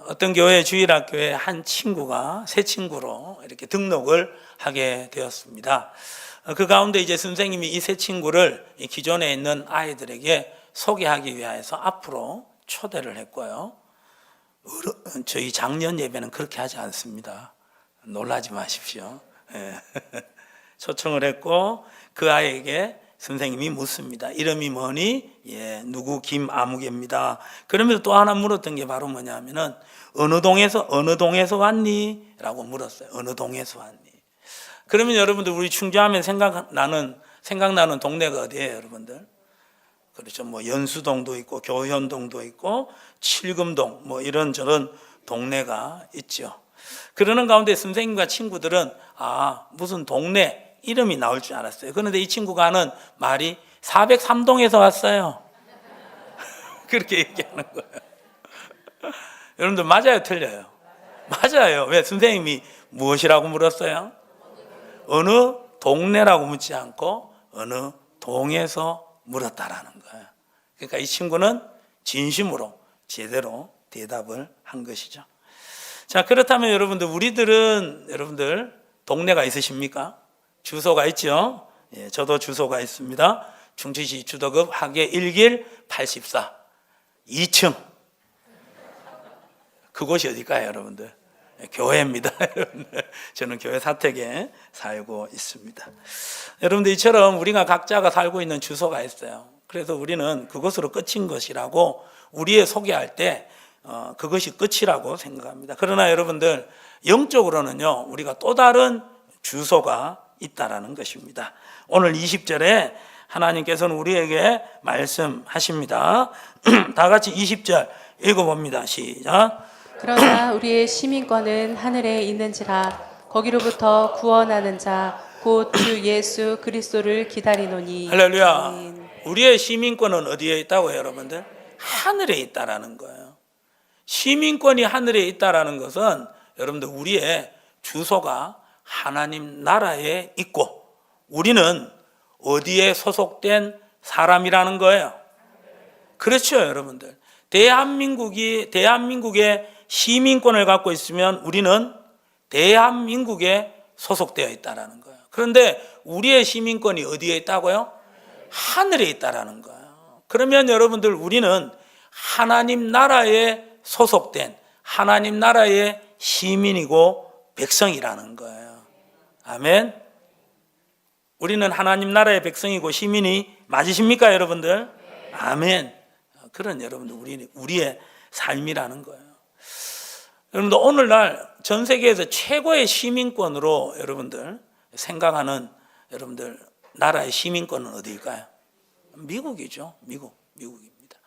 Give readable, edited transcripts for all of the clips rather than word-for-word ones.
어떤 교회 주일학교에 한 친구가 새 친구로 이렇게 등록을 하게 되었습니다. 그 가운데 이제 선생님이 이 새 친구를 기존에 있는 아이들에게 소개하기 위해서 앞으로 초대를 했고요. 저희 작년 예배는 그렇게 하지 않습니다. 놀라지 마십시오. 초청을 했고 그 아이에게 선생님이 묻습니다. 이름이 뭐니? 누구 김아무개입니다. 그러면서 또 하나 물었던 게 바로 뭐냐면은 어느 동에서 왔니? 라고 물었어요. 어느 동에서 왔니? 그러면 여러분들 우리 충주하면 생각나는 동네가 어디예요, 여러분들? 그렇죠. 뭐 연수동도 있고 교현동도 있고 칠금동 뭐 이런저런 동네가 있죠. 그러는 가운데 선생님과 친구들은 무슨 동네 이름이 나올 줄 알았어요. 그런데 이 친구가 하는 말이 403동에서 왔어요. 그렇게 얘기하는 거예요. 여러분들 맞아요, 틀려요? 맞아요. 왜? 선생님이 무엇이라고 물었어요? 어느 동네라고 묻지 않고 어느 동에서 물었다라는 거예요. 그러니까 이 친구는 진심으로 제대로 대답을 한 것이죠. 자, 그렇다면 여러분들 동네가 있으십니까? 주소가 있죠. 저도 주소가 있습니다. 충주시 주도급 하계 1길 84 2층. 그곳이 어딜까요, 여러분들? 교회입니다. 저는 교회 사택에 살고 있습니다. 여러분들 이처럼 우리가 각자가 살고 있는 주소가 있어요. 그래서 우리는 그것으로 끝인 것이라고 우리의 소개할 때 그것이 끝이라고 생각합니다. 그러나 여러분들 영적으로는요, 우리가 또 다른 주소가 있다라는 것입니다. 오늘 20절에 하나님께서는 우리에게 말씀하십니다. 다 같이 20절 읽어봅니다. 시작. 그러나 우리의 시민권은 하늘에 있는지라 거기로부터 구원하는 자 곧 주 예수 그리스도를 기다리노니. 할렐루야. 아멘. 우리의 시민권은 어디에 있다고요, 여러분들? 하늘에 있다라는 거예요. 시민권이 하늘에 있다라는 것은 여러분들 우리의 주소가 하나님 나라에 있고 우리는 어디에 소속된 사람이라는 거예요. 그렇죠, 여러분들. 대한민국의 시민권을 갖고 있으면 우리는 대한민국에 소속되어 있다라는 거예요. 그런데 우리의 시민권이 어디에 있다고요? 하늘에 있다라는 거예요. 그러면 여러분들 우리는 하나님 나라에 소속된 하나님 나라의 시민이고 백성이라는 거예요. 아멘. 우리는 하나님 나라의 백성이고 시민이 맞으십니까, 여러분들? 아멘. 그런 여러분들 우리의 삶이라는 거예요. 여러분들 오늘날 전 세계에서 최고의 시민권으로 여러분들 생각하는 여러분들 나라의 시민권은 어디일까요? 미국이죠. 미국입니다.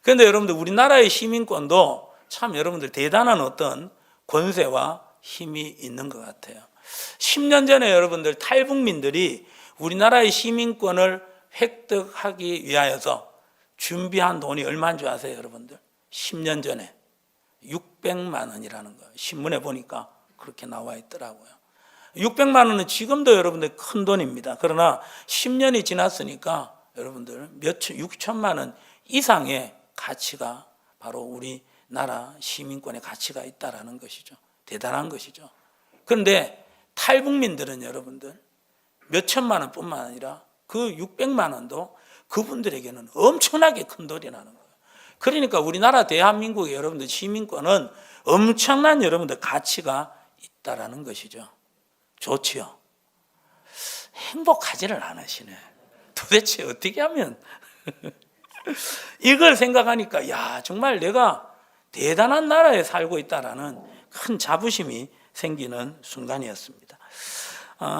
그런데 여러분들 우리나라의 시민권도 참 여러분들 대단한 어떤 권세와 힘이 있는 것 같아요. 10년 전에 여러분들 탈북민들이 우리나라의 시민권을 획득하기 위하여서 준비한 돈이 얼마인 줄 아세요, 여러분들? 10년 전에 600만 원이라는 거예요. 신문에 보니까 그렇게 나와 있더라고요. 600만 원은 지금도 여러분들 큰 돈입니다. 그러나 10년이 지났으니까 여러분들 6천만 원 이상의 가치가 바로 우리나라 시민권의 가치가 있다라는 것이죠. 대단한 것이죠. 그런데 탈북민들은 여러분들 몇 천만 원뿐만 아니라 그 600만 원도 그분들에게는 엄청나게 큰 돈이라는 거예요. 그러니까 우리나라 대한민국의 여러분들 시민권은 엄청난 여러분들 가치가 있다라는 것이죠. 좋지요. 행복하지를 않으시네. 도대체 어떻게 하면 이걸 생각하니까 정말 내가 대단한 나라에 살고 있다라는 큰 자부심이 생기는 순간이었습니다.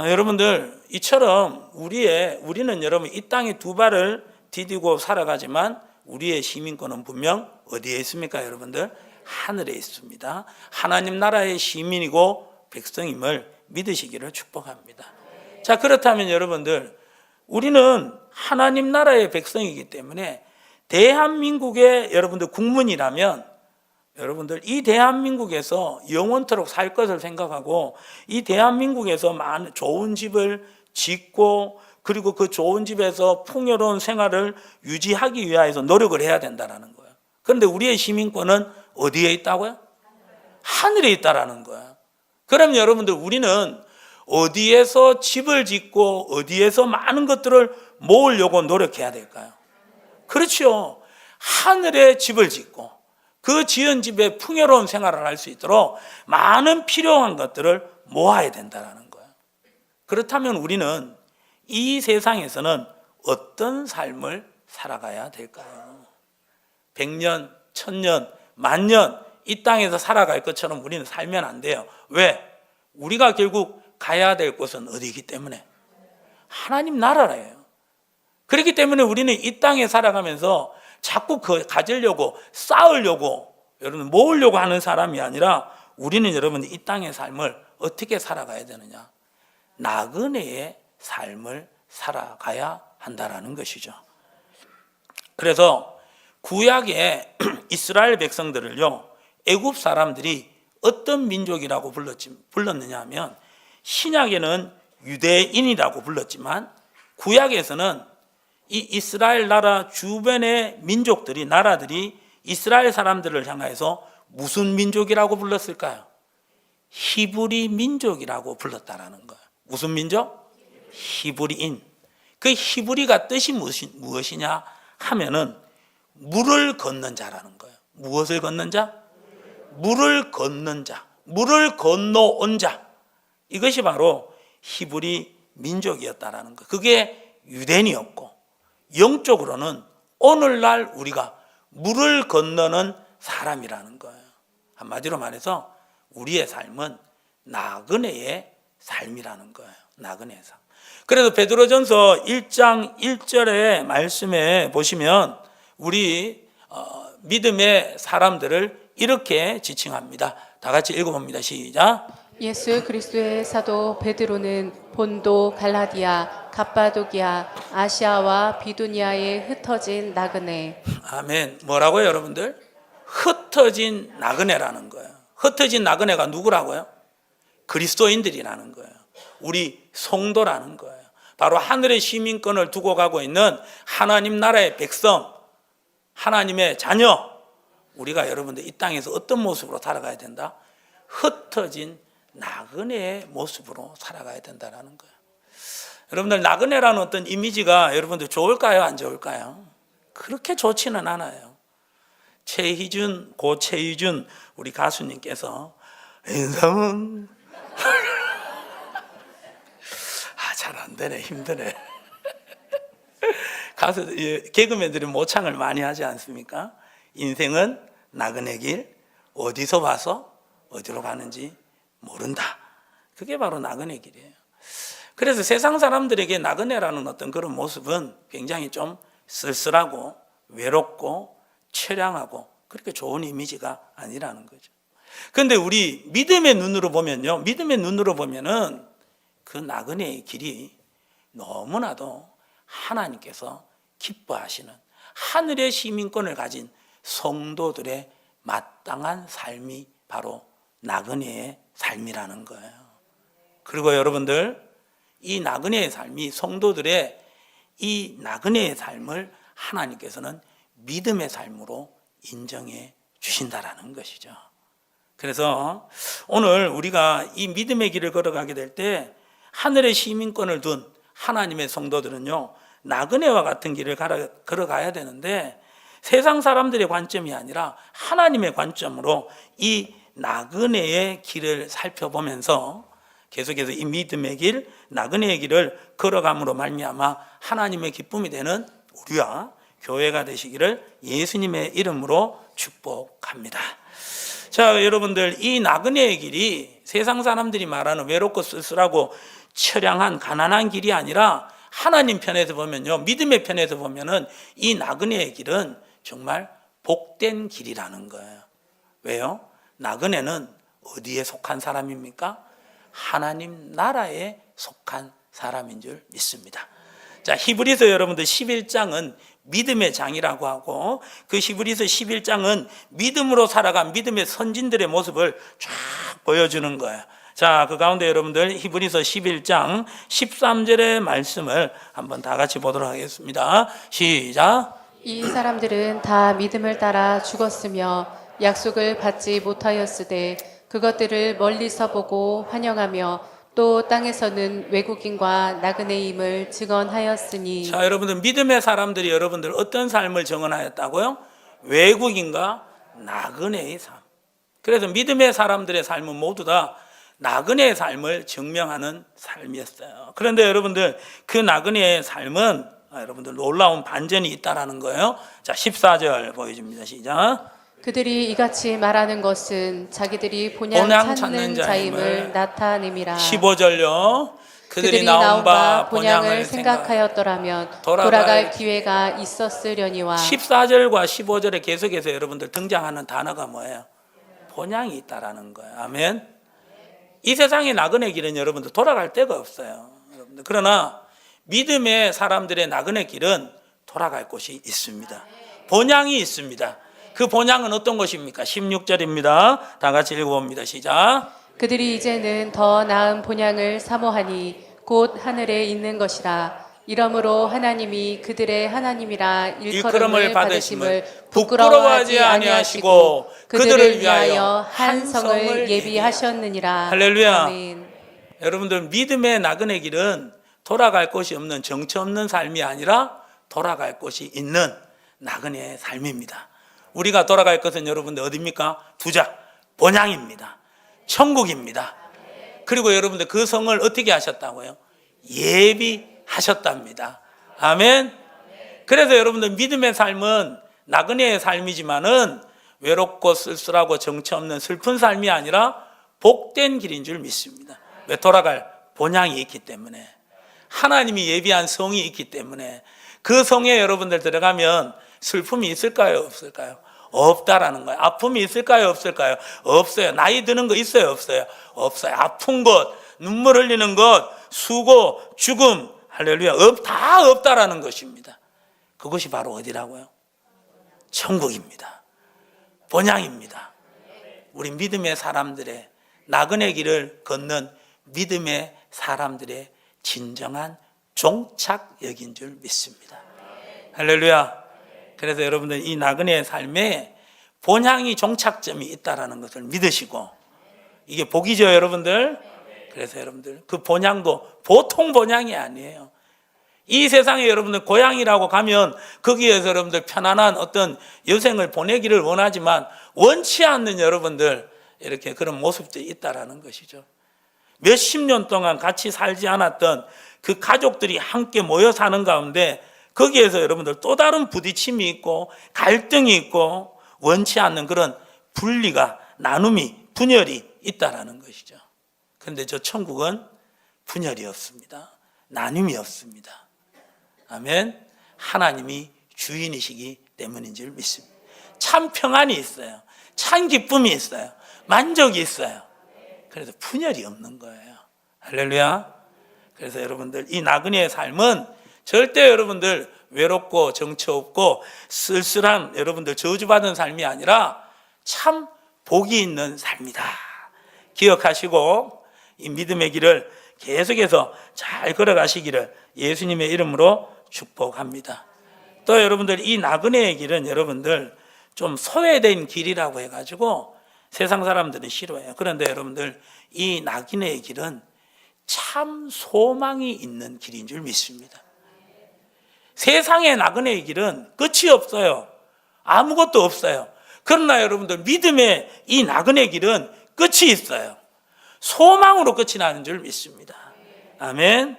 여러분들 이처럼 우리는 여러분 이 땅에 두 발을 디디고 살아가지만 우리의 시민권은 분명 어디에 있습니까, 여러분들? 하늘에 있습니다. 하나님 나라의 시민이고 백성임을 믿으시기를 축복합니다. 자, 그렇다면 여러분들 우리는 하나님 나라의 백성이기 때문에 대한민국의 여러분들 국민이라면 여러분들 이 대한민국에서 영원토록 살 것을 생각하고 이 대한민국에서 많은 좋은 집을 짓고 그리고 그 좋은 집에서 풍요로운 생활을 유지하기 위해서 노력을 해야 된다는 거예요. 그런데 우리의 시민권은 어디에 있다고요? 하늘에 있다라는 거야. 그럼 여러분들, 우리는 어디에서 집을 짓고 어디에서 많은 것들을 모으려고 노력해야 될까요? 그렇죠. 하늘에 집을 짓고 그 지은 집에 풍요로운 생활을 할 수 있도록 많은 필요한 것들을 모아야 된다는 거예요. 그렇다면 우리는 이 세상에서는 어떤 삶을 살아가야 될까요? 100년, 1000년, 만년 이 땅에서 살아갈 것처럼 우리는 살면 안 돼요. 왜? 우리가 결국 가야 될 곳은 어디이기 때문에? 하나님 나라예요. 그렇기 때문에 우리는 이 땅에 살아가면서 자꾸 가지려고, 쌓으려고, 여러분 모으려고 하는 사람이 아니라, 우리는 여러분 이 땅의 삶을 어떻게 살아가야 되느냐? 나그네의 삶을 살아가야 한다라는 것이죠. 그래서 구약의 이스라엘 백성들을요, 애굽 사람들이 어떤 민족이라고 불렀느냐 하면, 신약에는 유대인이라고 불렀지만 구약에서는 이 이스라엘 나라 주변의 민족들이, 나라들이 이스라엘 사람들을 향해서 무슨 민족이라고 불렀을까요? 히브리 민족이라고 불렀다라는 거예요. 무슨 민족? 히브리인. 그 히브리가 뜻이 무엇이냐 하면은 물을 걷는 자라는 거예요. 무엇을 걷는 자? 물을 걷는 자, 물을 건너온 자. 이것이 바로 히브리 민족이었다라는 거예요. 그게 유대인이었고, 영적으로는 오늘날 우리가 물을 건너는 사람이라는 거예요. 한마디로 말해서 우리의 삶은 나그네의 삶이라는 거예요. 나그네의 삶. 그래서 베드로전서 1장 1절의 말씀에 보시면 우리 믿음의 사람들을 이렇게 지칭합니다. 다 같이 읽어봅니다. 시작. 예수 그리스도의 사도 베드로는 본도, 갈라디아, 갑바도기아, 아시아와 비두니아에 흩어진 나그네. 아멘. 뭐라고요, 여러분들? 흩어진 나그네라는 거예요. 흩어진 나그네가 누구라고요? 그리스도인들이라는 거예요. 우리 성도라는 거예요. 바로 하늘의 시민권을 두고 가고 있는 하나님 나라의 백성, 하나님의 자녀. 우리가 여러분들 이 땅에서 어떤 모습으로 살아가야 된다? 흩어진 나그네의 모습으로 살아가야 된다는 거예요. 여러분들, 나그네라는 어떤 이미지가 여러분들 좋을까요? 안 좋을까요? 그렇게 좋지는 않아요. 최희준 우리 가수님께서 인생은 잘 안 되네, 힘드네. 가수 개그맨들이 모창을 많이 하지 않습니까? 인생은 나그네 길, 어디서 와서 어디로 가는지 모른다. 그게 바로 나그네 길이에요. 그래서 세상 사람들에게 나그네라는 어떤 그런 모습은 굉장히 좀 쓸쓸하고 외롭고 처량하고 그렇게 좋은 이미지가 아니라는 거죠. 그런데 우리 믿음의 눈으로 보면요, 믿음의 눈으로 보면은 그 나그네의 길이 너무나도 하나님께서 기뻐하시는 하늘의 시민권을 가진 성도들의 마땅한 삶이 바로 나그네의 삶이라는 거예요. 그리고 여러분들, 이 나그네의 삶이, 성도들의 이 나그네의 삶을 하나님께서는 믿음의 삶으로 인정해 주신다라는 것이죠. 그래서 오늘 우리가 이 믿음의 길을 걸어가게 될 때 하늘의 시민권을 둔 하나님의 성도들은요, 나그네와 같은 길을 걸어가야 되는데, 세상 사람들의 관점이 아니라 하나님의 관점으로 이 나그네의 길을 살펴보면서 계속해서 이 믿음의 길, 나그네의 길을 걸어감으로 말미암아 하나님의 기쁨이 되는 우리와 교회가 되시기를 예수님의 이름으로 축복합니다. 자, 여러분들, 이 나그네의 길이 세상 사람들이 말하는 외롭고 쓸쓸하고 처량한 가난한 길이 아니라 하나님 편에서 보면요, 믿음의 편에서 보면은 이 나그네의 길은 정말 복된 길이라는 거예요. 왜요? 나그네는 어디에 속한 사람입니까? 하나님 나라에 속한 사람인 줄 믿습니다. 자, 히브리서 여러분들 11장은 믿음의 장이라고 하고, 그 히브리서 11장은 믿음으로 살아간 믿음의 선진들의 모습을 쫙 보여주는 거예요. 자, 그 가운데 여러분들 히브리서 11장 13절의 말씀을 한번 다 같이 보도록 하겠습니다. 시작. 이 사람들은 다 믿음을 따라 죽었으며 약속을 받지 못하였으되 그것들을 멀리서 보고 환영하며 또 땅에서는 외국인과 나그네임을 증언하였으니 자, 여러분들 믿음의 사람들이 여러분들 어떤 삶을 증언하였다고요? 외국인과 나그네의 삶. 그래서 믿음의 사람들의 삶은 모두 다 나그네의 삶을 증명하는 삶이었어요. 그런데 여러분들 그 나그네의 삶은 여러분들 놀라운 반전이 있다라는 거예요. 자, 14절 보여줍니다. 시작. 그들이 이같이 말하는 것은 자기들이 본향 본향 찾는 찾는 자임을 자임을 나타냄이라. 15절요. 그들이 나온 바 본향을 생각하였더라면 돌아갈 기회가 있었으려니와. 14절과 15절에 계속해서 여러분들 등장하는 단어가 뭐예요? 본향이 있다라는 거예요. 아멘. 이 세상의 나그네 길은 여러분들 돌아갈 데가 없어요. 여러분들. 그러나 믿음의 사람들의 나그네 길은 돌아갈 곳이 있습니다. 본향이 있습니다. 그 본향은 어떤 것입니까? 16절입니다. 다 같이 읽어봅니다. 시작. 그들이 이제는 더 나은 본향을 사모하니 곧 하늘에 있는 것이라. 이러므로 하나님이 그들의 하나님이라 일컬음을 받으심을 부끄러워하지 아니하시고 그들을 위하여 한 성을 예비하셨느니라. 할렐루야. 아멘. 여러분들 믿음의 나그네 길은 돌아갈 곳이 없는 정처 없는 삶이 아니라 돌아갈 곳이 있는 나그네의 삶입니다. 우리가 돌아갈 것은 여러분들 어디입니까? 부자, 본향입니다. 천국입니다. 그리고 여러분들 그 성을 어떻게 하셨다고요? 예비하셨답니다. 아멘. 그래서 여러분들 믿음의 삶은 나그네의 삶이지만은 외롭고 쓸쓸하고 정처 없는 슬픈 삶이 아니라 복된 길인 줄 믿습니다. 왜? 돌아갈 본향이 있기 때문에, 하나님이 예비한 성이 있기 때문에. 그 성에 여러분들 들어가면 슬픔이 있을까요? 없을까요? 없다라는 거예요. 아픔이 있을까요? 없을까요? 없어요. 나이 드는 거 있어요? 없어요? 없어요. 아픈 것, 눈물 흘리는 것, 수고, 죽음, 할렐루야, 다 없다라는 것입니다. 그것이 바로 어디라고요? 천국입니다. 본향입니다. 우리 믿음의 사람들의 나그네 길을 걷는 믿음의 사람들의 진정한 종착역인 줄 믿습니다. 할렐루야. 그래서 여러분들 이 나그네의 삶에 본향이 종착점이 있다라는 것을 믿으시고, 이게 복이죠, 여러분들. 그래서 여러분들 그 본향도 보통 본향이 아니에요. 이 세상에 여러분들 고향이라고 가면 거기에서 여러분들 편안한 어떤 여생을 보내기를 원하지만 원치 않는 여러분들 이렇게 그런 모습들이 있다라는 것이죠. 몇십 년 동안 같이 살지 않았던 그 가족들이 함께 모여 사는 가운데 거기에서 여러분들 또 다른 부딪힘이 있고 갈등이 있고 원치 않는 그런 분리가, 나눔이, 분열이 있다라는 것이죠. 그런데 저 천국은 분열이 없습니다. 나눔이 없습니다. 아멘. 하나님이 주인이시기 때문인 줄 믿습니다. 참 평안이 있어요. 참 기쁨이 있어요. 만족이 있어요. 그래서 분열이 없는 거예요. 할렐루야. 그래서 여러분들 이 나그네의 삶은 절대 여러분들 외롭고 정처 없고 쓸쓸한 여러분들 저주받은 삶이 아니라 참 복이 있는 삶이다. 기억하시고 이 믿음의 길을 계속해서 잘 걸어가시기를 예수님의 이름으로 축복합니다. 또 여러분들 이 나그네의 길은 여러분들 좀 소외된 길이라고 해가지고 세상 사람들은 싫어해요. 그런데 여러분들 이 나그네의 길은 참 소망이 있는 길인 줄 믿습니다. 세상의 나그네의 길은 끝이 없어요. 아무것도 없어요. 그러나 여러분들 믿음의 이 나그네 길은 끝이 있어요. 소망으로 끝이 나는 줄 믿습니다. 아멘.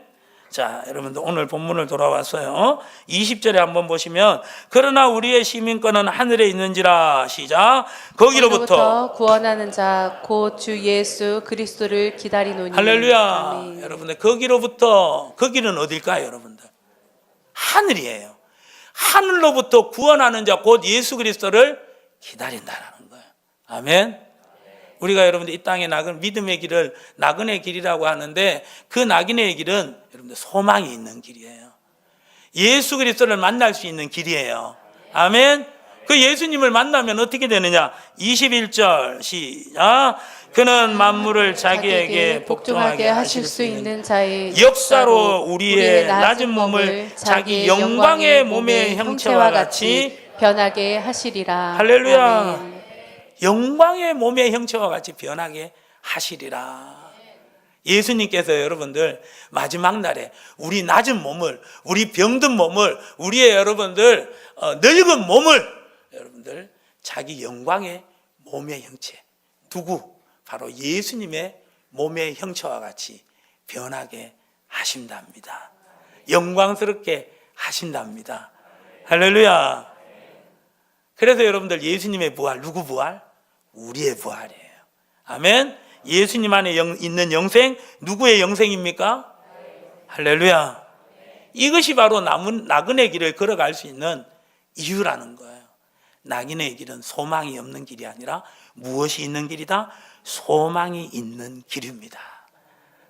자, 여러분들 오늘 본문을 돌아왔어요. 20절에 한번 보시면 그러나 우리의 시민권은 하늘에 있는지라. 시작. 거기로부터 구원하는 자 곧 주 예수 그리스도를 기다리노니. 할렐루야. 아멘. 여러분들 거기로부터, 거기는 어딜까요? 여러분들 하늘이에요. 하늘로부터 구원하는 자 곧 예수 그리스도를 기다린다라는 거예요. 아멘. 우리가 여러분들 이 땅에 믿음의 길을 나그네 길이라고 하는데 그 나그네의 길은 여러분들 소망이 있는 길이에요. 예수 그리스도를 만날 수 있는 길이에요. 아멘. 그 예수님을 만나면 어떻게 되느냐? 21절 시작. 그는 만물을 자기에게 복종하게 하실 수 있는 자의 역사로 우리의 낮은 몸을 자기 영광의 몸의 형체와 같이 변하게 하시리라. 할렐루야. 아멘. 영광의 몸의 형체와 같이 변하게 하시리라. 예수님께서 여러분들 마지막 날에 우리 낮은 몸을, 우리 병든 몸을, 우리의 여러분들 늙은 몸을 여러분들 자기 영광의 몸의 형체, 누구? 바로 예수님의 몸의 형체와 같이 변하게 하신답니다. 영광스럽게 하신답니다. 할렐루야. 그래서 여러분들 예수님의 부활, 누구 부활? 우리의 부활이에요. 아멘. 예수님 안에 있는 영생, 누구의 영생입니까? 할렐루야. 이것이 바로 나그네 길을 걸어갈 수 있는 이유라는 거예요. 나그네 길은 소망이 없는 길이 아니라 무엇이 있는 길이다? 소망이 있는 길입니다.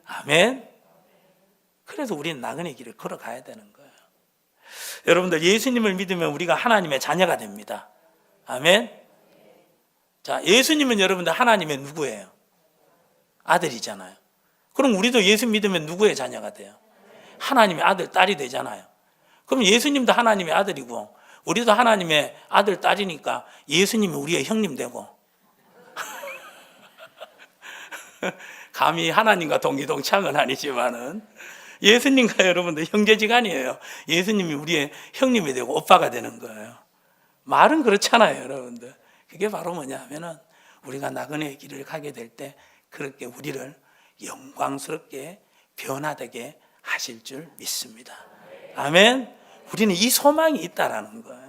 아멘. 그래서 우리는 나그네 길을 걸어가야 되는 거예요. 여러분들 예수님을 믿으면 우리가 하나님의 자녀가 됩니다. 아멘. 자, 예수님은 여러분들 하나님의 누구예요? 아들이잖아요. 그럼 우리도 예수 믿으면 누구의 자녀가 돼요? 하나님의 아들, 딸이 되잖아요. 그럼 예수님도 하나님의 아들이고 우리도 하나님의 아들, 딸이니까 예수님이 우리의 형님 되고 감히 하나님과 동기동창은 아니지만은 예수님과 여러분들 형제지간이에요. 예수님이 우리의 형님이 되고 오빠가 되는 거예요. 말은 그렇잖아요, 여러분들. 그게 바로 뭐냐 하면은 우리가 나그네의 길을 가게 될 때 그렇게 우리를 영광스럽게 변화되게 하실 줄 믿습니다. 아멘. 우리는 이 소망이 있다라는 거예요.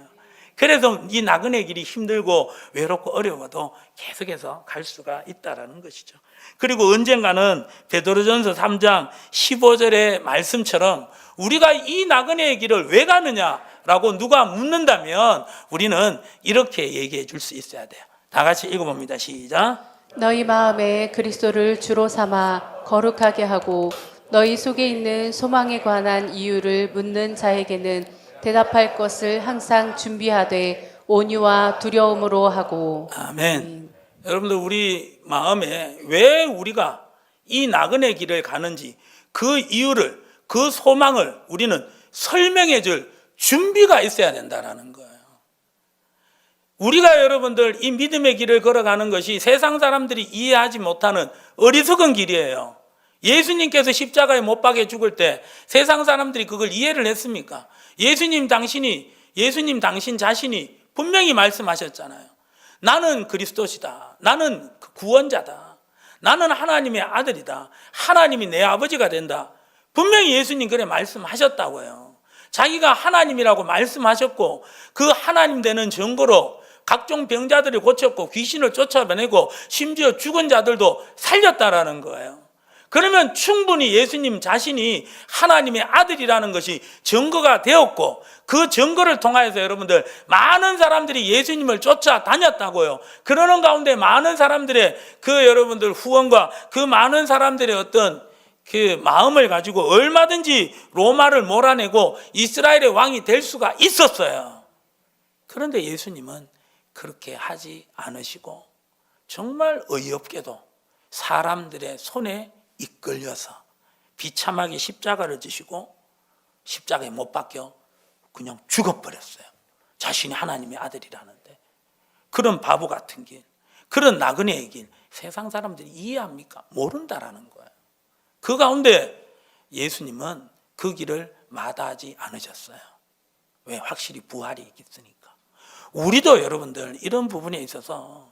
그래서 이 나그네 길이 힘들고 외롭고 어려워도 계속해서 갈 수가 있다라는 것이죠. 그리고 언젠가는 베드로전서 3장 15절의 말씀처럼 우리가 이 나그네의 길을 왜 가느냐라고 누가 묻는다면 우리는 이렇게 얘기해 줄 수 있어야 돼요. 다 같이 읽어봅니다. 시작. 너희 마음에 그리스도를 주로 삼아 거룩하게 하고 너희 속에 있는 소망에 관한 이유를 묻는 자에게는 대답할 것을 항상 준비하되 온유와 두려움으로 하고. 아멘. 여러분들 우리 마음에 왜 우리가 이 나그네 길을 가는지 그 이유를, 그 소망을 우리는 설명해 줄 준비가 있어야 된다는 거예요. 우리가 여러분들 이 믿음의 길을 걸어가는 것이 세상 사람들이 이해하지 못하는 어리석은 길이에요. 예수님께서 십자가에 못 박혀 죽을 때 세상 사람들이 그걸 이해를 했습니까? 예수님 당신 자신이 분명히 말씀하셨잖아요. 나는 그리스도시다. 나는 구원자다. 나는 하나님의 아들이다. 하나님이 내 아버지가 된다. 분명히 예수님 그래 말씀하셨다고요. 자기가 하나님이라고 말씀하셨고 그 하나님 되는 증거로 각종 병자들을 고쳤고 귀신을 쫓아내고 심지어 죽은 자들도 살렸다라는 거예요. 그러면 충분히 예수님 자신이 하나님의 아들이라는 것이 증거가 되었고 그 증거를 통하여서 여러분들 많은 사람들이 예수님을 쫓아다녔다고요. 그러는 가운데 많은 사람들의 그 여러분들 후원과 그 많은 사람들의 어떤 그 마음을 가지고 얼마든지 로마를 몰아내고 이스라엘의 왕이 될 수가 있었어요. 그런데 예수님은 그렇게 하지 않으시고 정말 어이없게도 사람들의 손에 이끌려서 비참하게 십자가를 지시고 십자가에 못 박혀 그냥 죽어버렸어요. 자신이 하나님의 아들이라는데. 그런 바보 같은 길, 그런 나그네의 길 세상 사람들이 이해합니까? 모른다라는 거예요. 그 가운데 예수님은 그 길을 마다하지 않으셨어요. 왜? 확실히 부활이 있으니까. 우리도 여러분들 이런 부분에 있어서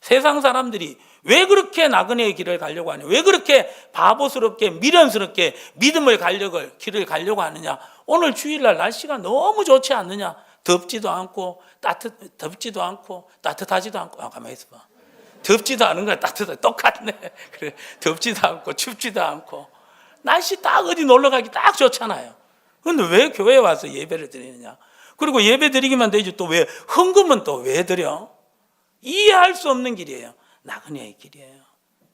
세상 사람들이 왜 그렇게 나그네의 길을 가려고 하냐, 왜 그렇게 바보스럽게 미련스럽게 길을 가려고 하느냐. 오늘 주일날 날씨가 너무 좋지 않느냐. 덥지도 않고 따뜻하지도 않고. 가만히 있어봐. 덥지도 않은 거야, 따뜻하지 똑같네. 그래, 덥지도 않고 춥지도 않고 날씨 딱 어디 놀러 가기 딱 좋잖아요. 그런데 왜 교회에 와서 예배를 드리느냐. 그리고 예배 드리기만 되지 또 왜 헌금은 또 왜 드려? 이해할 수 없는 길이에요. 나그네의 길이에요.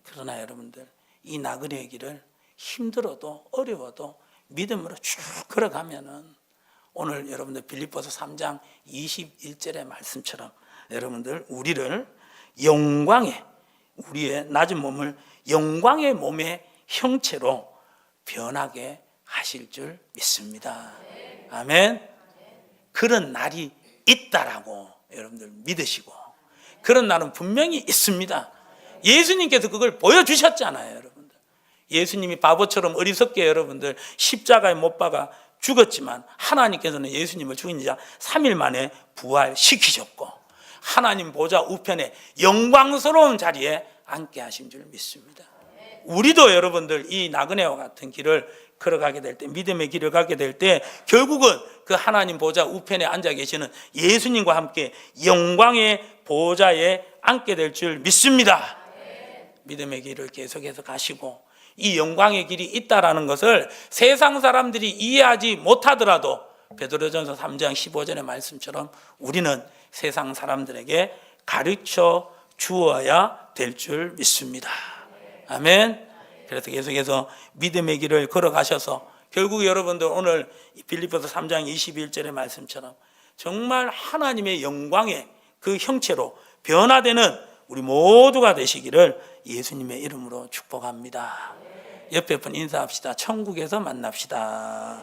그러나 여러분들 이 나그네의 길을 힘들어도 어려워도 믿음으로 쭉 걸어가면은 오늘 여러분들 빌립보서 3장 21절의 말씀처럼 여러분들 우리를 우리의 낮은 몸을 영광의 몸의 형체로 변하게 하실 줄 믿습니다. 아멘. 그런 날이 있다라고 여러분들 믿으시고 그런 날은 분명히 있습니다. 예수님께서 그걸 보여주셨잖아요, 여러분들. 예수님이 바보처럼 어리석게 여러분들 십자가에 못 박아 죽었지만 하나님께서는 예수님을 죽은 지 3일 만에 부활시키셨고 하나님 보좌 우편에 영광스러운 자리에 앉게 하신 줄 믿습니다. 우리도 여러분들 이 나그네와 같은 길을 걸어가게 될 때, 믿음의 길을 가게 될 때 결국은 그 하나님 보좌 우편에 앉아 계시는 예수님과 함께 영광의 보좌에 앉게 될 줄 믿습니다. 믿음의 길을 계속해서 가시고 이 영광의 길이 있다라는 것을 세상 사람들이 이해하지 못하더라도 베드로전서 3장 15절의 말씀처럼 우리는 세상 사람들에게 가르쳐 주어야 될 줄 믿습니다. 아멘. 그래서 계속해서 믿음의 길을 걸어가셔서 결국 여러분들 오늘 빌립보서 3장 21절의 말씀처럼 정말 하나님의 영광의 그 형체로 변화되는 우리 모두가 되시기를 예수님의 이름으로 축복합니다. 옆에 분 인사합시다. 천국에서 만납시다.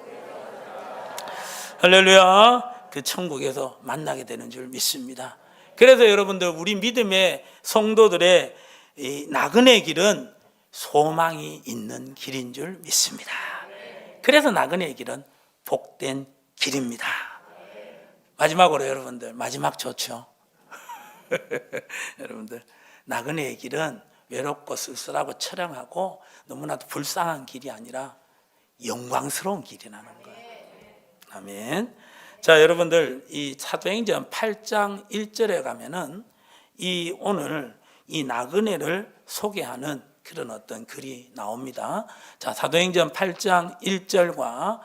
할렐루야. 그 천국에서 만나게 되는 줄 믿습니다. 그래서 여러분들 우리 믿음의 성도들의 이 나그네 길은 소망이 있는 길인 줄 믿습니다. 그래서 나그네 길은 복된 길입니다. 마지막으로 여러분들, 마지막 좋죠. 여러분들, 나그네의 길은 외롭고 쓸쓸하고 처량하고 너무나도 불쌍한 길이 아니라 영광스러운 길이라는 거예요. 아멘. 자, 여러분들 이 사도행전 8장 1절에 가면은 이 오늘 이 나그네를 소개하는 그런 어떤 글이 나옵니다. 자, 사도행전 8장 1절과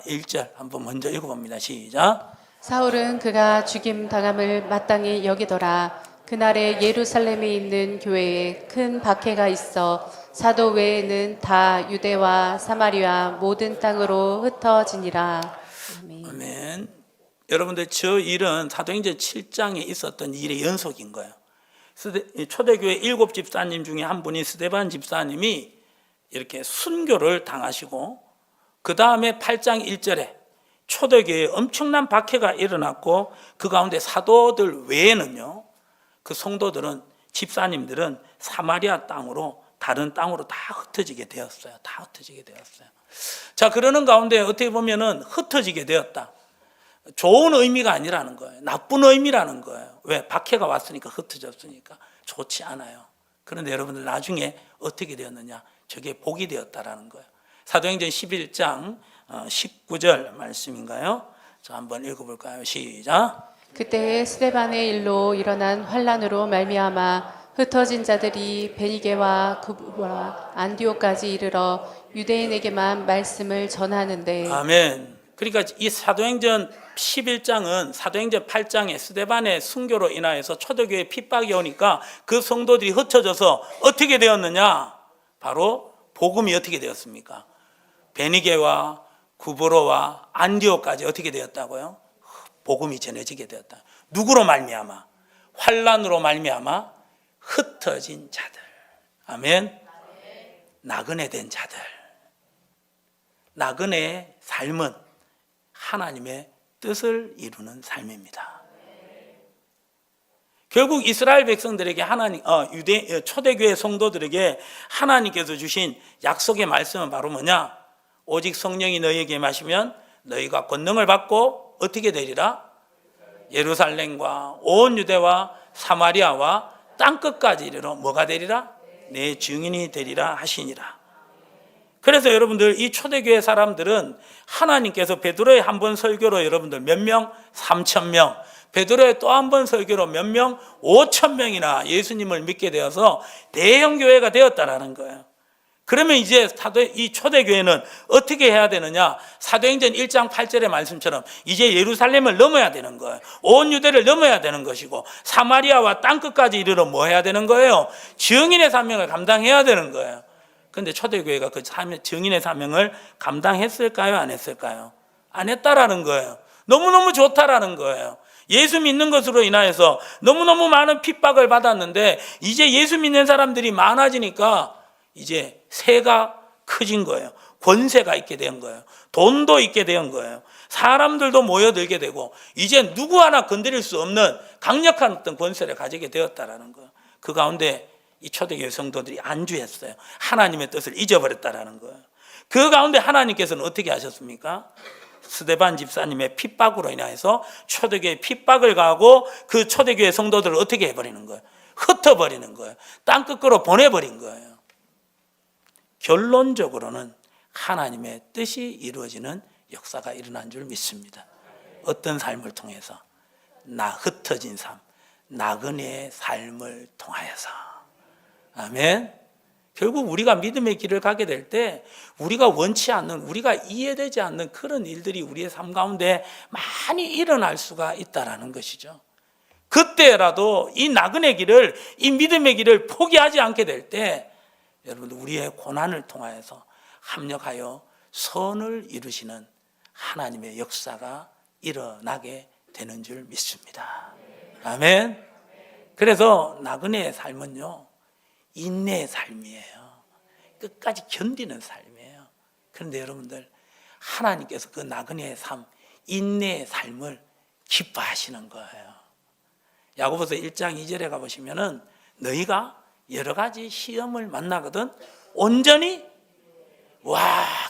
1절 한번 먼저 읽어봅니다. 시작. 사울은 그가 죽임 당함을 마땅히 여기더라. 그날에 예루살렘에 있는 교회에 큰 박해가 있어 사도 외에는 다 유대와 사마리아 모든 땅으로 흩어지니라. 아멘. 아멘. 여러분들 저 일은 사도행전 7장에 있었던 일의 연속인 거예요. 초대교회 7 집사님 중에 한 분이 스데반 집사님이 이렇게 순교를 당하시고 그 다음에 8장 1절에 초대교회에 엄청난 박해가 일어났고 그 가운데 사도들 외에는요, 그 성도들은, 집사님들은 사마리아 땅으로, 다른 땅으로 다 흩어지게 되었어요. 다 흩어지게 되었어요. 자, 그러는 가운데 어떻게 보면은 흩어지게 되었다. 좋은 의미가 아니라는 거예요. 나쁜 의미라는 거예요. 왜? 박해가 왔으니까, 흩어졌으니까 좋지 않아요. 그런데 여러분들 나중에 어떻게 되었느냐? 저게 복이 되었다라는 거예요. 사도행전 11장 19절 말씀인가요? 자, 한번 읽어볼까요? 시작. 그때 스데반의 일로 일어난 환란으로 말미암아 흩어진 자들이 베니게와 구브와 안디오까지 이르러 유대인에게만 말씀을 전하는데. 아멘. 그러니까 이 사도행전 11장은 사도행전 8장에 스데반의 순교로 인하여서 초대교회 핍박이 오니까 그 성도들이 흩어져서 어떻게 되었느냐? 바로 복음이 어떻게 되었습니까? 베니게와 구브로와 안디오까지 어떻게 되었다고요? 복음이 전해지게 되었다. 누구로 말미암아? 환란으로 말미암아 흩어진 자들. 아멘. 나그네 된 자들. 나그네의 삶은 하나님의 뜻을 이루는 삶입니다. 결국 이스라엘 백성들에게 초대교회 성도들에게 하나님께서 주신 약속의 말씀은 바로 뭐냐? 오직 성령이 너희에게 임하시면 너희가 권능을 받고 어떻게 되리라? 예루살렘과 온 유대와 사마리아와 땅끝까지 이르러 뭐가 되리라? 내 증인이 되리라 하시니라. 그래서 여러분들 이 초대교회 사람들은 하나님께서 베드로의 한 번 설교로 여러분들 몇 명? 3,000명. 베드로의 또 한 번 설교로 몇 명? 5,000명이나 예수님을 믿게 되어서 대형 교회가 되었다라는 거예요. 그러면 이제 이 초대교회는 어떻게 해야 되느냐? 사도행전 1장 8절의 말씀처럼 이제 예루살렘을 넘어야 되는 거예요. 온 유대를 넘어야 되는 것이고 사마리아와 땅끝까지 이르러 뭐 해야 되는 거예요? 증인의 사명을 감당해야 되는 거예요. 그런데 초대교회가 그 증인의 사명을 감당했을까요? 안 했을까요? 안 했다라는 거예요. 너무너무 좋다라는 거예요. 예수 믿는 것으로 인하여서 너무너무 많은 핍박을 받았는데 이제 예수 믿는 사람들이 많아지니까 이제 세가 커진 거예요. 권세가 있게 된 거예요. 돈도 있게 된 거예요. 사람들도 모여들게 되고 이제 누구 하나 건드릴 수 없는 강력한 어떤 권세를 가지게 되었다라는 거예요. 그 가운데 이 초대교회 성도들이 안주했어요. 하나님의 뜻을 잊어버렸다라는 거예요. 그 가운데 하나님께서는 어떻게 하셨습니까? 스데반 집사님의 핍박으로 인해서 초대교회 핍박을 가하고 그 초대교회 성도들을 어떻게 해버리는 거예요? 흩어버리는 거예요. 땅끝으로 보내버린 거예요. 결론적으로는 하나님의 뜻이 이루어지는 역사가 일어난 줄 믿습니다. 어떤 삶을 통해서? 흩어진 삶, 나그네의 삶을 통하여서. 아멘. 결국 우리가 믿음의 길을 가게 될 때 우리가 원치 않는, 우리가 이해되지 않는 그런 일들이 우리의 삶 가운데 많이 일어날 수가 있다는 것이죠. 그때라도 이 나그네 길을, 이 믿음의 길을 포기하지 않게 될 때 여러분들 우리의 고난을 통하여서 합력하여 선을 이루시는 하나님의 역사가 일어나게 되는 줄 믿습니다. 아멘. 그래서 나그네의 삶은요, 인내의 삶이에요. 끝까지 견디는 삶이에요. 그런데 여러분들, 하나님께서 그 나그네의 삶, 인내의 삶을 기뻐하시는 거예요. 야고보서 1장 2절에 가보시면은 너희가 여러 가지 시험을 만나거든 온전히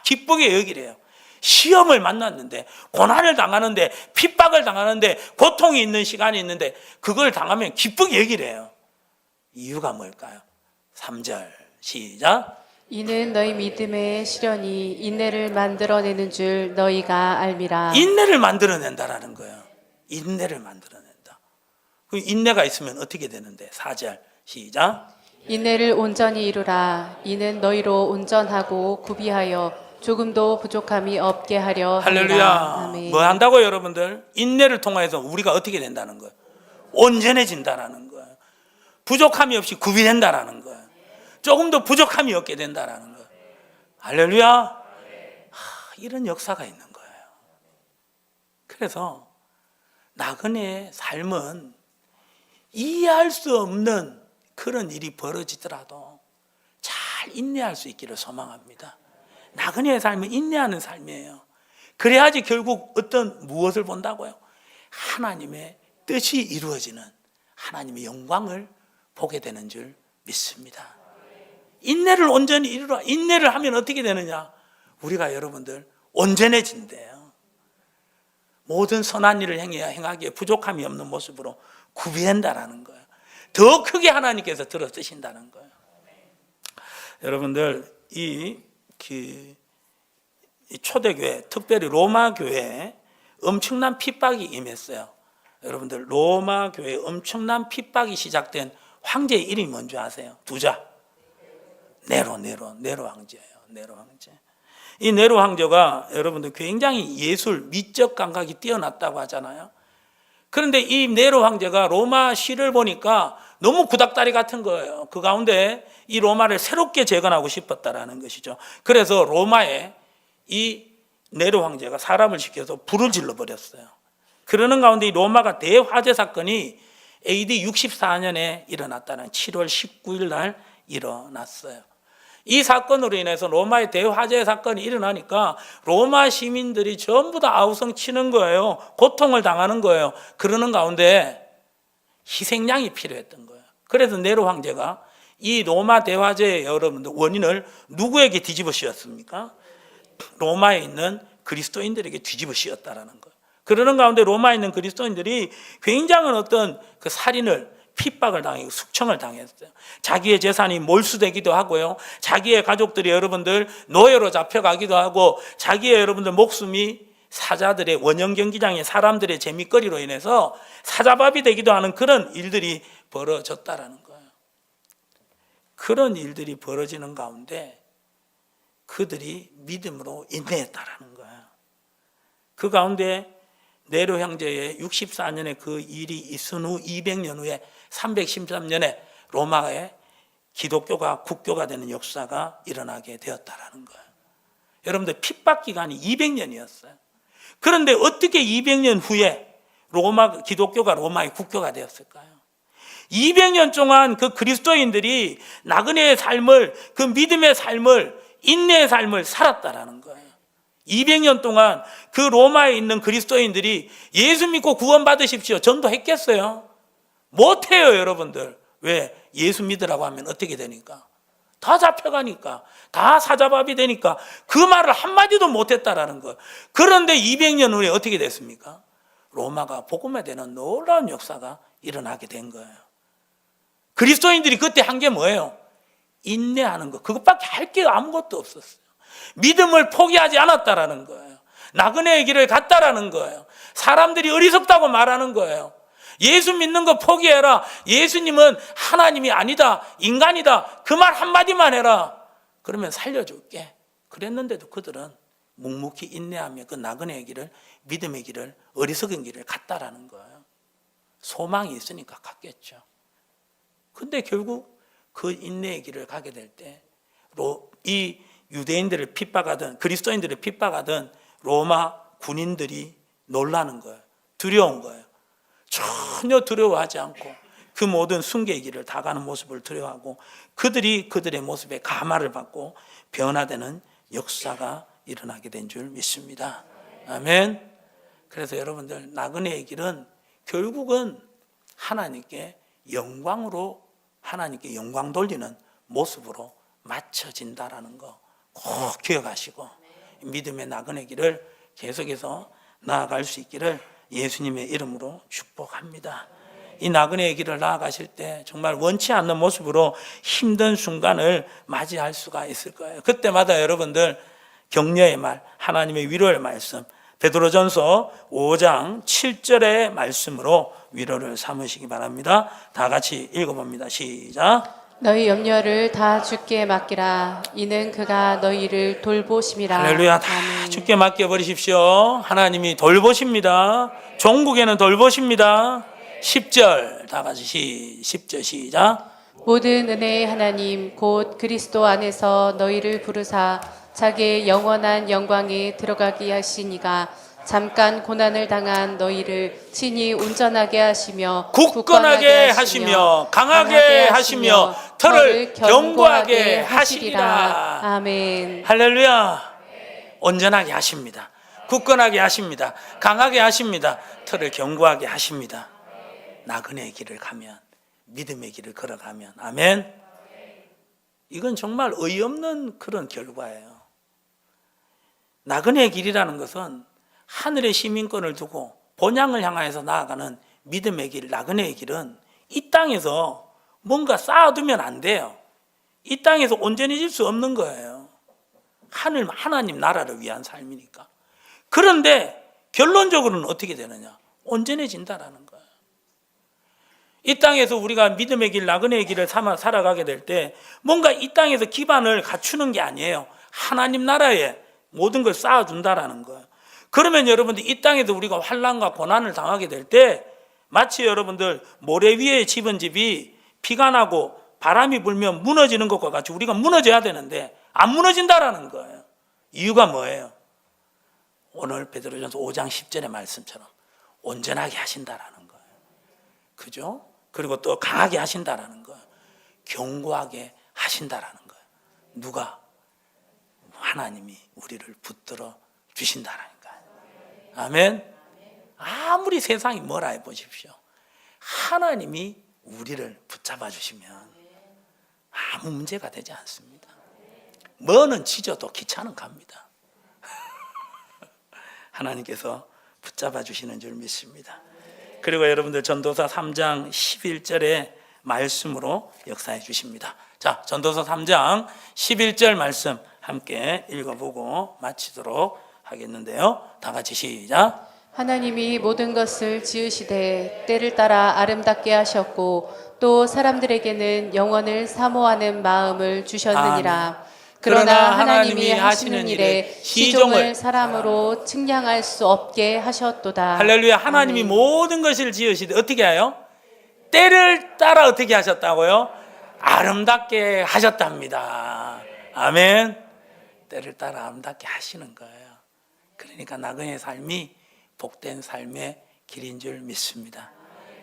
기쁘게 여기래요. 시험을 만났는데, 고난을 당하는데, 핍박을 당하는데, 고통이 있는 시간이 있는데 그걸 당하면 기쁘게 여기래요. 이유가 뭘까요? 3절 시작. 이는 너희 믿음의 시련이 인내를 만들어내는 줄 너희가 알미라. 인내를 만들어낸다라는 거예요. 인내를 만들어낸다. 그 인내가 있으면 어떻게 되는데? 4절 시작. 인내를 온전히 이루라. 이는 너희로 온전하고 구비하여 조금도 부족함이 없게 하려 함이라. 할렐루야. 아멘. 뭐 한다고 여러분들? 인내를 통해서 우리가 어떻게 된다는 거예요? 온전해진다라는 거예요. 부족함이 없이 구비된다라는 거예요. 조금도 부족함이 없게 된다라는 거예요. 할렐루야. 이런 역사가 있는 거예요. 그래서 나그네의 삶은 이해할 수 없는 그런 일이 벌어지더라도 잘 인내할 수 있기를 소망합니다. 나그네의 삶은 인내하는 삶이에요. 그래야지 결국 무엇을 본다고요? 하나님의 뜻이 이루어지는 하나님의 영광을 보게 되는 줄 믿습니다. 인내를 온전히 이루라. 인내를 하면 어떻게 되느냐? 우리가 여러분들 온전해진대요. 모든 선한 일을 행하기에 부족함이 없는 모습으로 구비된다라는 거예요. 더 크게 하나님께서 들어 쓰신다는 거예요. 여러분들 이 초대교회, 특별히 로마 교회에 엄청난 핍박이 임했어요. 여러분들 로마 교회에 엄청난 핍박이 시작된 황제의 이름이 뭔지 아세요? 두자. 네로 황제예요. 네로 황제. 이 네로 황제가 여러분들 굉장히 예술, 미적 감각이 뛰어났다고 하잖아요. 그런데 이 네로 황제가 로마 시를 보니까 너무 구닥다리 같은 거예요. 그 가운데 이 로마를 새롭게 재건하고 싶었다라는 것이죠. 그래서 로마에 이 네로 황제가 사람을 시켜서 불을 질러버렸어요. 그러는 가운데 이 로마가 대화재 사건이 AD 64년에 일어났다는 7월 19일 날 일어났어요. 이 사건으로 인해서 로마의 대화재 사건이 일어나니까 로마 시민들이 전부 다 아우성 치는 거예요. 고통을 당하는 거예요. 그러는 가운데 희생양이 필요했던 거예요. 그래서 네로 황제가 이 로마 대화재의 여러분들 원인을 누구에게 뒤집어 씌웠습니까? 로마에 있는 그리스도인들에게 뒤집어 씌웠다라는 거예요. 그러는 가운데 로마에 있는 그리스도인들이 굉장한 그 살인을, 핍박을 당하고 숙청을 당했어요. 자기의 재산이 몰수되기도 하고요. 자기의 가족들이 여러분들 노예로 잡혀가기도 하고, 자기의 여러분들 목숨이 사자들의 원형 경기장의 사람들의 재미거리로 인해서 사자밥이 되기도 하는 그런 일들이 벌어졌다라는 거예요. 그런 일들이 벌어지는 가운데 그들이 믿음으로 인내했다라는 거예요. 그 가운데 네로 형제의 64년에 그 일이 있은 후 200년 후에 313년에 로마에 기독교가 국교가 되는 역사가 일어나게 되었다라는 거예요. 여러분들 핍박 기간이 200년이었어요. 그런데 어떻게 200년 후에 기독교가 로마의 국교가 되었을까요? 200년 동안 그 그리스도인들이 나그네의 삶을, 그 믿음의 삶을, 인내의 삶을 살았다라는 거예요. 200년 동안 그 로마에 있는 그리스도인들이 예수 믿고 구원받으십시오 전도했겠어요? 못해요, 여러분들. 왜? 예수 믿으라고 하면 어떻게 되니까? 다 잡혀가니까, 다 사자밥이 되니까 그 말을 한마디도 못했다라는 거예요. 그런데 200년 후에 어떻게 됐습니까? 로마가 복음에 대한 놀라운 역사가 일어나게 된 거예요. 그리스도인들이 그때 한 게 뭐예요? 인내하는 거. 그것밖에 할 게 아무것도 없었어요. 믿음을 포기하지 않았다라는 거예요. 나그네의 길을 갔다라는 거예요. 사람들이 어리석다고 말하는 거예요. 예수 믿는 거 포기해라. 예수님은 하나님이 아니다, 인간이다. 그 말 한마디만 해라. 그러면 살려줄게. 그랬는데도 그들은 묵묵히 인내하며 그 나그네의 길을, 믿음의 길을, 어리석은 길을 갔다라는 거예요. 소망이 있으니까 갔겠죠. 근데 결국 그 인내의 길을 가게 될 때 이 유대인들을 핍박하던, 그리스도인들을 핍박하던 로마 군인들이 놀라는 거예요. 두려운 거예요. 전혀 두려워하지 않고 그 모든 순교의 길을 다 가는 모습을 두려워하고 그들이 그들의 모습에 감화를 받고 변화되는 역사가 일어나게 된 줄 믿습니다. 아멘. 그래서 여러분들, 나그네의 길은 결국은 하나님께 영광으로, 하나님께 영광 돌리는 모습으로 맞춰진다라는 거 꼭 기억하시고 믿음의 나그네 길을 계속해서 나아갈 수 있기를 예수님의 이름으로 축복합니다. 이 나그네의 길을 나아가실 때 정말 원치 않는 모습으로 힘든 순간을 맞이할 수가 있을 거예요. 그때마다 여러분들 격려의 말, 하나님의 위로의 말씀, 베드로전서 5장 7절의 말씀으로 위로를 삼으시기 바랍니다. 다 같이 읽어봅니다. 시작. 너희 염려를 다 주께 맡기라. 이는 그가 너희를 돌보심이라. 할렐루야. 다 아멘. 주께 맡겨버리십시오. 하나님이 돌보십니다. 종국에는 돌보십니다. 10절 다 같이 10절 시작. 모든 은혜의 하나님 곧 그리스도 안에서 너희를 부르사 자기의 영원한 영광에 들어가게 하시니가 잠깐 고난을 당한 너희를 친히 온전하게 하시며 굳건하게 하시며 강하게 하시며 털을 견고하게 하시리라. 아멘. 할렐루야. 온전하게 하십니다. 굳건하게 하십니다. 강하게 하십니다. 털을 견고하게 하십니다. 나그네의 길을 가면, 믿음의 길을 걸어가면, 아멘. 이건 정말 어이없는 그런 결과예요. 나그네의 길이라는 것은 하늘의 시민권을 두고 본향을 향하여서 나아가는 믿음의 길, 나그네의 길은 이 땅에서 뭔가 쌓아두면 안 돼요. 이 땅에서 온전해질 수 없는 거예요. 하나님 나라를 위한 삶이니까. 그런데 결론적으로는 어떻게 되느냐? 온전해진다라는 거예요. 이 땅에서 우리가 믿음의 길, 나그네의 길을 삼아 살아가게 될 때 뭔가 이 땅에서 기반을 갖추는 게 아니에요. 하나님 나라에 모든 걸 쌓아준다라는 거예요. 그러면 여러분들 이 땅에서 우리가 환난과 고난을 당하게 될 때 마치 여러분들 모래 위에 집은 집이 비가 나고 바람이 불면 무너지는 것과 같이 우리가 무너져야 되는데 안 무너진다라는 거예요. 이유가 뭐예요? 오늘 베드로전서 5장 10절의 말씀처럼 온전하게 하신다라는 거예요. 그죠? 그리고 또 강하게 하신다라는 거예요. 견고하게 하신다라는 거예요. 누가? 하나님이 우리를 붙들어 주신다라는 거예요. 아멘. 아무리 세상이 뭐라 해보십시오. 하나님이 우리를 붙잡아 주시면 아무 문제가 되지 않습니다. 뭐는 지져도 기차는 갑니다. 하나님께서 붙잡아 주시는 줄 믿습니다. 그리고 여러분들 전도서 3장 11절의 말씀으로 역사해 주십니다. 자, 전도서 3장 11절 말씀 함께 읽어보고 마치도록 하겠는데요. 다 같이 시작. 하나님이 모든 것을 지으시되 때를 따라 아름답게 하셨고 또 사람들에게는 영원을 사모하는 마음을 주셨느니라. 아멘. 그러나 하나님이 하시는 일에 시종을 사람으로 측량할 수 없게 하셨도다. 할렐루야. 하나님이 아멘. 모든 것을 지으시되 어떻게 해요? 때를 따라 어떻게 하셨다고요? 아름답게 하셨답니다. 아멘. 때를 따라 아름답게 하시는 거예요. 그러니까 나그네의 삶이 복된 삶의 길인 줄 믿습니다.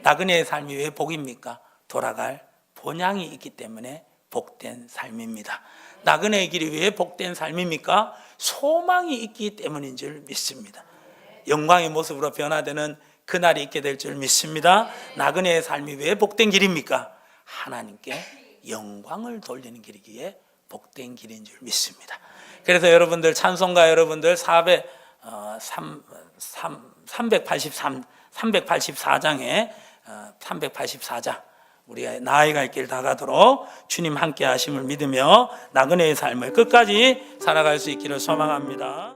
나그네의 삶이 왜 복입니까? 돌아갈 본향이 있기 때문에 복된 삶입니다. 나그네의 길이 왜 복된 삶입니까? 소망이 있기 때문인 줄 믿습니다. 영광의 모습으로 변화되는 그날이 있게 될 줄 믿습니다. 나그네의 삶이 왜 복된 길입니까? 하나님께 영광을 돌리는 길이기에 복된 길인 줄 믿습니다. 그래서 여러분들 찬송가 여러분들 384장에 384장 우리가 나아갈 길 다가도록 주님 함께 하심을 믿으며 나그네의 삶을 끝까지 살아갈 수 있기를 소망합니다.